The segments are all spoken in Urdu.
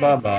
بابا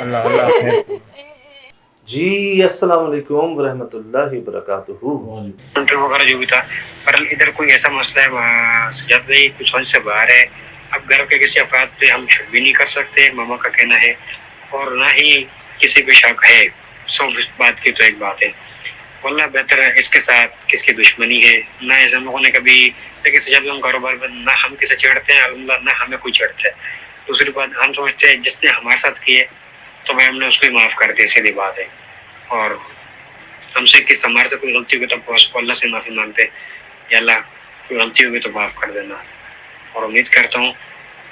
اللہ اللہ خیر جی السلام علیکم ورحمۃ اللہ وبرکاتہ. انٹرویو وغیرہ جو بھی تھا، پر ادھر کوئی ایسا مسئلہ ہے سجاد بھائی کچھ سمجھ سے باہر ہے. اب گھر کے کسی افراد پہ ہم شک بھی نہیں کر سکتے، ماما کا کہنا ہے، اور نہ ہی کسی پہ شک ہے. سو بات کی تو ایک بات ہے، واللہ بہتر ہے اس کے ساتھ کس کی دشمنی ہے. نہ ایسے ہم لوگوں نے کبھی دیکھیے سجاد بھائی، ہم کاروبار میں نہ ہم کسی چڑھتے ہیں الحمدللہ، نہ ہمیں کوئی چڑھتا ہے. دوسری بات ہم سمجھتے ہیں جس نے ہمارے ساتھ کی ہے تو میں ہم نے اس کو معاف کر دیا، سیدھی بات ہے. اور ہم سے ہمارے سے کوئی غلطی ہوگی تو اللہ سے معافی مانگتے، یا اللہ کوئی غلطی ہوگی تو معاف کر دینا. اور امید کرتا ہوں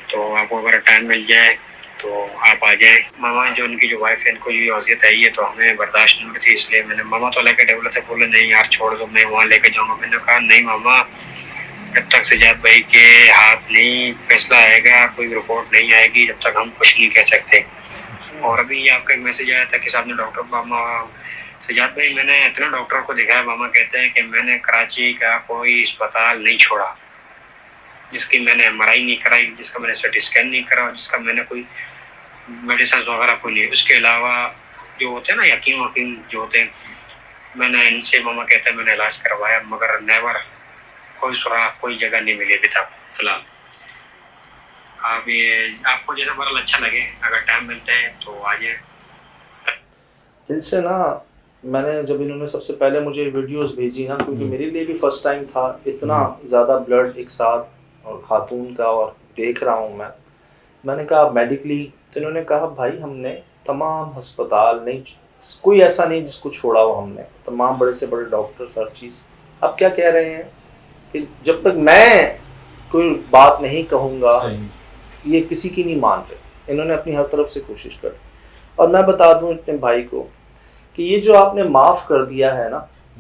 تو آپ کو اگر ٹائم مل جائے تو آپ آ جائیں. ماما جو ان کی جو وائف ہے، ان کو جو اذیت آئی ہے تو ہمیں برداشت نہیں ہوتی، اس لیے میں نے ماما تو لے کے ڈیولپ سے بولے نہیں یار چھوڑ دو، میں وہاں لے کے جاؤں گا. میں نے کہا نہیں ماما، جب تک سجاد بھائی کے ہاتھ نہیں فیصلہ آئے گا، کوئی رپورٹ نہیں آئے گی، جب تک ہم کچھ نہیں کہہ سکتے. اور ابھی آپ کا ایک میسج آیا تھا کہ صاحب نے ڈاکٹر ماما سجاد بھائی، میں نے اتنے ڈاکٹر کو دکھایا، ماما کہتے ہیں کہ میں نے کراچی کا کوئی اسپتال نہیں چھوڑا جس کی میں نے ایم آر آئی نہیں کرائی، جس کا میں نے سی ٹی اسکین نہیں کرا، جس کا میں نے کوئی میڈیسنز وغیرہ کوئی نہیں. اس کے علاوہ جو ہوتے ہیں نا یقین جو ہوتے ہیں، میں نے ان سے ماما کہتے ہیں میں نے علاج کروایا، مگر نیور کوئی سراغ کوئی جگہ نہیں ملی ابھی تک فی الحال. آپ کو جیسا برال اچھا لگے، اگر ٹائم ملتا ہے تو آ جائیں. ان سے نا میں نے جب انہوں نے سب سے پہلے مجھے ویڈیوز بھیجی نا، کیونکہ میرے لیے بھی فرسٹ ٹائم تھا اتنا زیادہ بلڈ ایک ساتھ اور خاتون کا، اور دیکھ رہا ہوں میں نے کہا میڈیکلی، تو انہوں نے کہا بھائی ہم نے تمام ہسپتال نہیں، کوئی ایسا نہیں جس کو چھوڑا ہو ہم نے، تمام بڑے سے بڑے ڈاکٹر ہر چیز. اب کیا کہہ رہے ہیں کہ جب تک میں کوئی بات نہیں کہوں گا یہ کسی کی نہیں مان رہے. انہوں نے اپنی ہر طرف سے کوشش کر. اور میں بتا دوں اتنے بھائی کو کہ یہ جو آپ نے معاف کر دیا ہے نا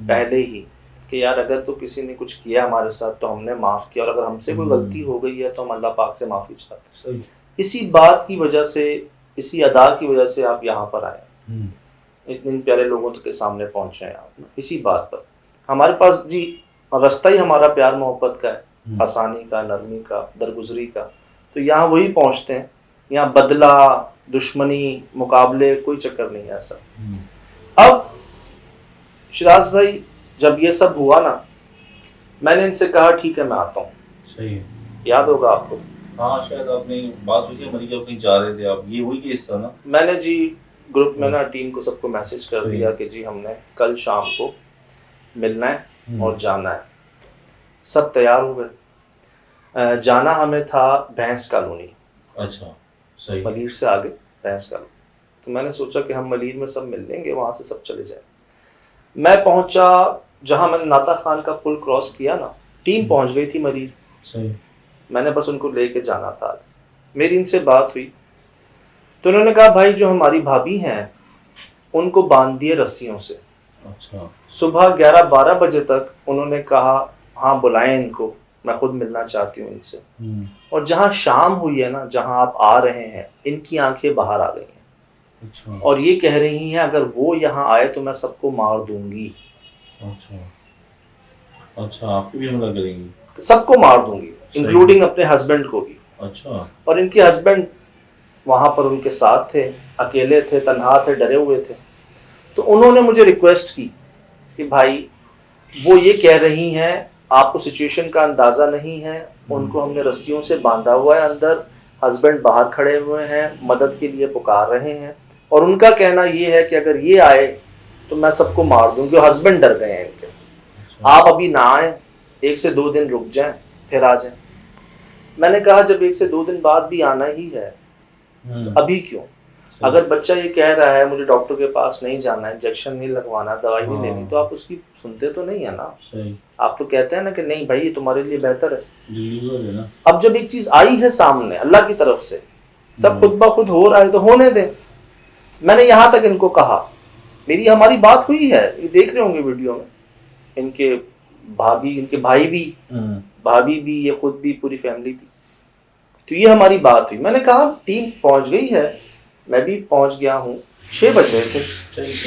پہلے ہی، کہ یار اگر تو کسی نے کچھ کیا ہمارے ساتھ تو ہم نے معاف کیا، اور اگر ہم سے کوئی غلطی ہو گئی ہے تو ہم اللہ پاک سے معافی چاہتے ہیں. اسی بات کی وجہ سے، اسی ادا کی وجہ سے آپ یہاں پر آئے، اتنے پیارے لوگوں کے سامنے پہنچے ہیں آپ. اسی بات پر ہمارے پاس جی راستہ ہی ہمارا پیار محبت کا ہے، آسانی کا، نرمی کا، درگزری کا. تو یہاں وہی پہنچتے ہیں، یہاں بدلہ، دشمنی، مقابلے کوئی چکر نہیں ہے ایسا. اب شراز بھائی جب یہ سب ہوا نا، میں نے ان سے کہا ٹھیک ہے میں آتا ہوں. صحیح یاد ہوگا آپ کو؟ ہاں شاید آپ نے بات ہوئی تھی ہماری، جب کہیں جا رہے تھے آپ، یہ وہی کیس تھا نا. میں نے جی گروپ میں نا ٹیم کو سب کو میسج کر دیا کہ جی ہم نے کل شام کو ملنا ہے اور جانا ہے. سب تیار ہو گئے. جانا ہمیں تھا بھینس کالونی. اچھا صحیح. ملیر سے آگے بھینس کالونی. تو میں نے سوچا کہ ہم ملیر میں سب مل لیں گے، وہاں سے سب چلے جائیں. میں پہنچا جہاں میں نے ناتا خان کا پل کراس کیا نا، ٹیم پہنچ گئی تھی ملیر. صحیح. میں نے بس ان کو لے کے جانا تھا. میری ان سے بات ہوئی تو انہوں نے کہا بھائی جو ہماری بھابھی ہیں ان کو باندھ دیے رسیوں سے. اچھا. صبح 11-12 بجے تک انہوں نے کہا ہاں بلائیں ان کو، میں خود ملنا چاہتی ہوں ان سے. اور جہاں شام ہوئی ہے نا، جہاں آپ آ رہے ہیں، ان کی آنکھیں باہر آ گئی ہیں. اچھا. اور یہ کہہ رہی ہیں اگر وہ یہاں آئے تو میں سب کو مار دوں گی. اچھا اچھا، آپ کو بھی حملہ کریں گی؟ سب کو مار دوں گی انکلوڈنگ اپنے ہسبینڈ کو بھی. اچھا. اور ان کے ہسبینڈ وہاں پر ان کے ساتھ تھے، اکیلے تھے، تنہا تھے، ڈرے ہوئے تھے. تو انہوں نے مجھے ریکویسٹ کی کہ بھائی وہ یہ کہہ رہی ہیں، آپ کو سچویشن کا اندازہ نہیں ہے، ان کو ہم نے رسیوں سے باندھا ہوا ہے اندر، ہسبینڈ باہر کھڑے ہوئے ہیں، مدد کے لیے پکار رہے ہیں، اور ان کا کہنا یہ ہے کہ اگر یہ آئے تو میں سب کو مار دوں گی. ہسبینڈ ڈر گئے ہیں ان کے. آپ ابھی نہ آئیں، 1 سے 2 دن رک جائیں پھر آ جائیں. میں نے کہا جب 1 سے 2 دن بعد بھی آنا ہی ہے تو ابھی کیوں؟ اگر بچہ یہ کہہ رہا ہے مجھے ڈاکٹر کے پاس نہیں جانا ہے، انجیکشن نہیں لگوانا، دوائی نہیں لینی، تو آپ اس کی سنتے تو نہیں ہے نا. آپ تو کہتے ہیں نا کہ نہیں بھائی یہ تمہارے لیے بہتر ہے. اب جب ایک چیز آئی ہے سامنے اللہ کی طرف سے، سب خود بخود ہو رہا ہے تو ہونے دیں. میں نے یہاں تک ان کو کہا، ہماری بات ہوئی ہے، یہ دیکھ رہے ہوں گے ویڈیو میں، ان کے بھابھی، ان کے بھائی بھی، بھابھی بھی، یہ خود بھی، پوری فیملی بھی. تو یہ ہماری بات ہوئی. میں نے کہا ٹیم پہنچ گئی ہے، میں بھی پہنچ گیا ہوں، 6 بج رہے تھے،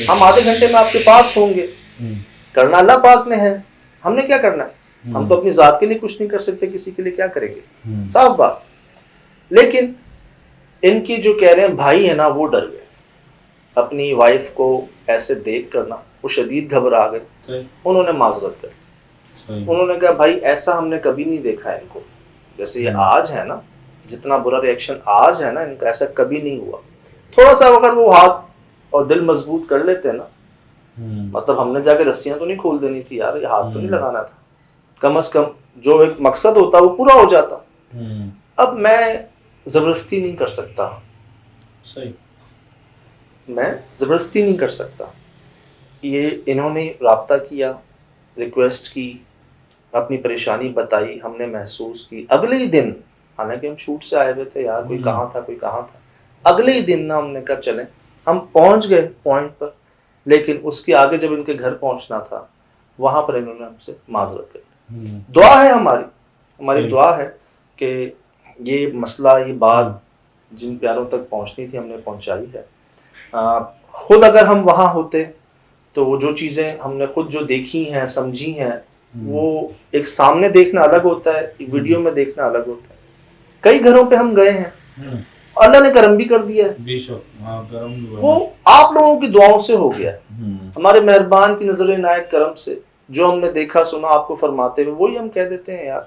ہم آدھے گھنٹے میں آپ کے پاس ہوں گے. کرنا اللہ پاک نے ہے، ہم نے کیا کرنا ہے. ہم تو اپنی ذات کے لیے کچھ نہیں کر سکتے, کسی کے لیے کیا کریں گے, صاف بات. لیکن ان کی جو کہہ رہے ہیں بھائی ہے نا, وہ ڈر گئے اپنی وائف کو ایسے دیکھ کر نا, وہ شدید گھبرا گئے. انہوں نے معذرت کر, انہوں نے کہا بھائی ایسا ہم نے کبھی نہیں دیکھا ان کو, جیسے یہ آج ہے نا, جتنا برا ریئیکشن آج ہے نا ان کا, ایسا کبھی نہیں ہوا. تھوڑا سا اگر وہ ہاتھ اور دل مضبوط کر لیتے نا, مطلب ہم نے جا کے رسیاں تو نہیں کھول دینی تھی یار, یہ ہاتھ تو نہیں لگانا تھا, کم از کم جو ایک مقصد ہوتا وہ پورا ہو جاتا. اب میں زبردستی نہیں کر سکتا, میں زبردستی نہیں کر سکتا. یہ انہوں نے رابطہ کیا, ریکویسٹ کی, اپنی پریشانی بتائی, ہم نے محسوس کی. اگلے ہی دن, حالانکہ ہم شوٹ سے آئے ہوئے تھے یار, کوئی کہاں تھا کوئی کہاں تھا, اگلے ہی دن نا ہم نے کہا چلیں, ہم پہنچ گئے پوائنٹ پر. لیکن اس کے آگے جب ان کے گھر پہنچنا تھا, وہاں پر انہوں نے ہم سے معذرت کری. دعا ہے ہماری دعا ہے کہ یہ مسئلہ, یہ بات جن پیاروں تک پہنچنی تھی ہم نے پہنچائی ہے. خود اگر ہم وہاں ہوتے تو وہ جو چیزیں ہم نے خود جو دیکھی ہیں, سمجھی ہیں, وہ ایک سامنے دیکھنا الگ ہوتا ہے, ایک ویڈیو میں دیکھنا الگ ہوتا ہے. کئی گھروں پہ ہم گئے ہیں, اللہ نے کرم بھی کر دیا ہے, وہ آپ لوگوں کی دعاؤں سے ہو گیا, ہمارے مہربان کی نظر عنایت کرم سے. جو ہم نے دیکھا سنا آپ کو فرماتے ہوئے, وہی ہم کہہ دیتے ہیں یار,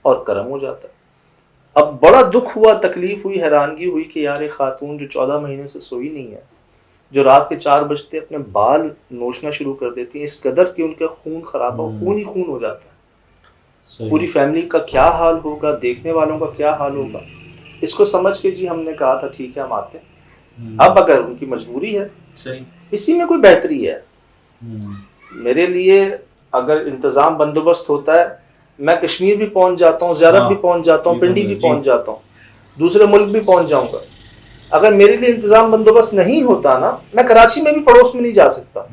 اور کرم ہو جاتا ہے. اب بڑا دکھ ہوا, تکلیف ہوئی, حیرانگی ہوئی کہ یار ایک خاتون جو 14 مہینے سے سوئی نہیں ہے, جو رات کے 4 بجتے اپنے بال نوچنا شروع کر دیتی ہیں, اس قدر کہ ان کا خون خراب ہو, خون ہی خون ہو جاتا ہے. پوری فیملی کا کیا حال ہوگا, دیکھنے والوں کا کیا حال ہوگا. اس کو سمجھ کے جی ہم نے کہا تھا ٹھیک ہے ہم آتے ہیں. اب اگر ان کی مجبوری ہے, اسی میں کوئی بہتری ہے. میرے لیے اگر انتظام بندوبست ہوتا ہے, میں کشمیر بھی پہنچ جاتا ہوں, زیارت بھی پہنچ جاتا ہوں, پنڈی بھی پہنچ جاتا ہوں, دوسرے ملک بھی پہنچ جاؤں گا. اگر میرے لیے انتظام بندوبست نہیں ہوتا نا, میں کراچی میں بھی پڑوس میں نہیں جا سکتا.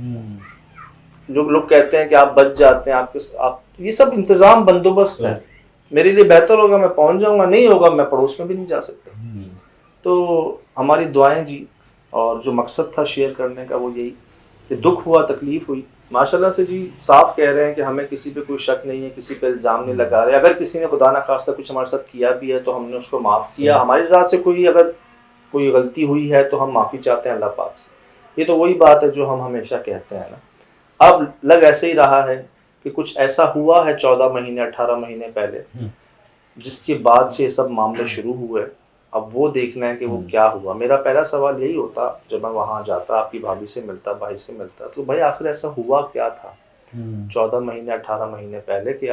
جو لوگ کہتے ہیں کہ آپ بچ جاتے ہیں, آپ یہ سب انتظام بندوبست ہے. میرے لیے بہتر ہوگا میں پہنچ جاؤں گا, نہیں ہوگا میں پڑوس میں بھی نہیں جا سکتا. تو ہماری دعائیں جی, اور جو مقصد تھا شیئر کرنے کا وہ یہی کہ دکھ ہوا, تکلیف ہوئی. ماشاءاللہ سے جی صاف کہہ رہے ہیں کہ ہمیں کسی پہ کوئی شک نہیں ہے, کسی پہ الزام نہیں لگا رہے. اگر کسی نے خدا نخواستہ کچھ ہمارے ساتھ کیا بھی ہے تو ہم نے اس کو معاف کیا. ہماری ذات سے اگر کوئی غلطی ہوئی ہے تو ہم معافی چاہتے ہیں اللہ پاک سے. یہ تو وہی بات ہے جو ہم ہمیشہ کہتے ہیں نا. اب لگ ایسے ہی رہا ہے کہ کچھ ایسا ہوا ہے 14 مہینے 18 مہینے پہلے, جس کے بعد سے یہ سب معاملے شروع ہوئے. اب وہ دیکھنا ہے کہ وہ کیا ہوا. میرا پہلا سوال یہی ہوتا جب میں وہاں جاتا, آپ کی بھابھی سے ملتا, بھائی سے ملتا, تو بھائی آخر ایسا ہوا کیا تھا 14 مہینے 18 مہینے پہلے کہ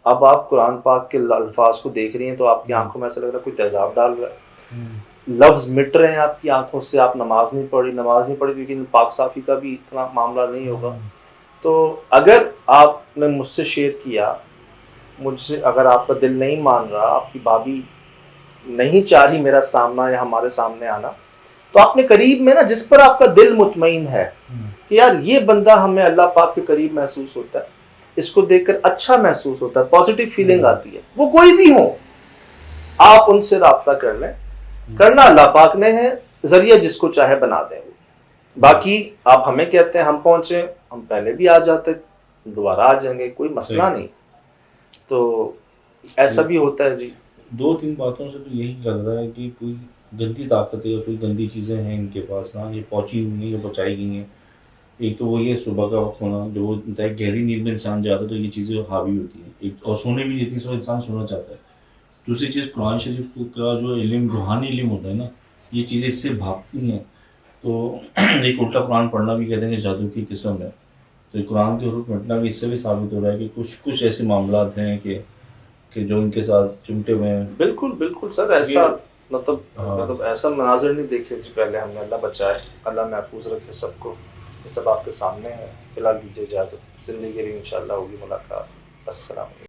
اب آپ قرآن پاک کے الفاظ کو دیکھ رہی ہیں تو آپ کی آنکھوں میں ایسا لگ رہا ہے کوئی تیزاب ڈال رہا ہے, لفظ مٹ رہے ہیں آپ کی آنکھوں سے, آپ نماز نہیں پڑھی لیکن پاک صافی کا بھی اتنا معاملہ نہیں ہوگا. تو اگر آپ نے مجھ سے شیئر کیا, مجھ سے اگر آپ کا دل نہیں مان رہا, آپ کی بھابھی نہیں چاہ رہی میرا سامنا یا ہمارے سامنے آنا, تو آپ نے قریب میں نا جس پر آپ کا دل مطمئن ہے کہ یار یہ بندہ ہمیں اللہ پاک کے قریب محسوس ہوتا ہے, اس کو دیکھ کر اچھا محسوس ہوتا ہے, پازیٹیو فیلنگ آتی ہے, وہ کوئی بھی ہو, آپ ان سے رابطہ کر لیں. کرنا اللہ پاک نے ہے, ذریعہ جس کو چاہے بنا دیں. باقی آپ ہمیں کہتے ہیں ہم پہنچے, ہم پہلے بھی آ جاتے, دوبارہ آ جائیں گے, کوئی مسئلہ نہیں. تو ایسا بھی ہوتا ہے جی. 2-3 باتوں سے تو یہی لگ رہا ہے کہ کوئی گندی طاقتیں یا کوئی گندی چیزیں ہیں ان کے پاس نا, یہ پہنچی ہوئی ہیں, یہ پہنچائی گئی ہیں. ایک تو وہ یہ صبح کا وقت ہونا, جو وہ گہری نیند میں انسان جاتا ہے تو یہ چیزیں حاوی ہوتی ہیں, ایک اور سونے بھی دیتی ہیں, سب انسان سونا چاہتا ہے. دوسری چیز قرآن شریف کا جو علم, روحانی علم ہوتا ہے نا, یہ چیزیں اس سے بھاگتی ہیں. تو ایک الٹا قرآن پڑھنا بھی کہتے ہیں کہ جادو کی قسم ہے. تو قرآن کے حروف مٹنا بھی اس سے بھی ثابت ہو رہا ہے کہ کچھ ایسے معاملات ہیں کہ جو ان کے ساتھ چمٹے ہوئے ہیں. بالکل سر, ایسا مطلب ایسا مناظر نہیں دیکھے جی پہلے ہم نے. اللہ بچائے, اللہ محفوظ رکھے سب کو. یہ سب آپ کے سامنے ہے. فی الحال دیجیے اجازت, زندگی انشاءاللہ ہوگی ملاقات. السلام علیکم.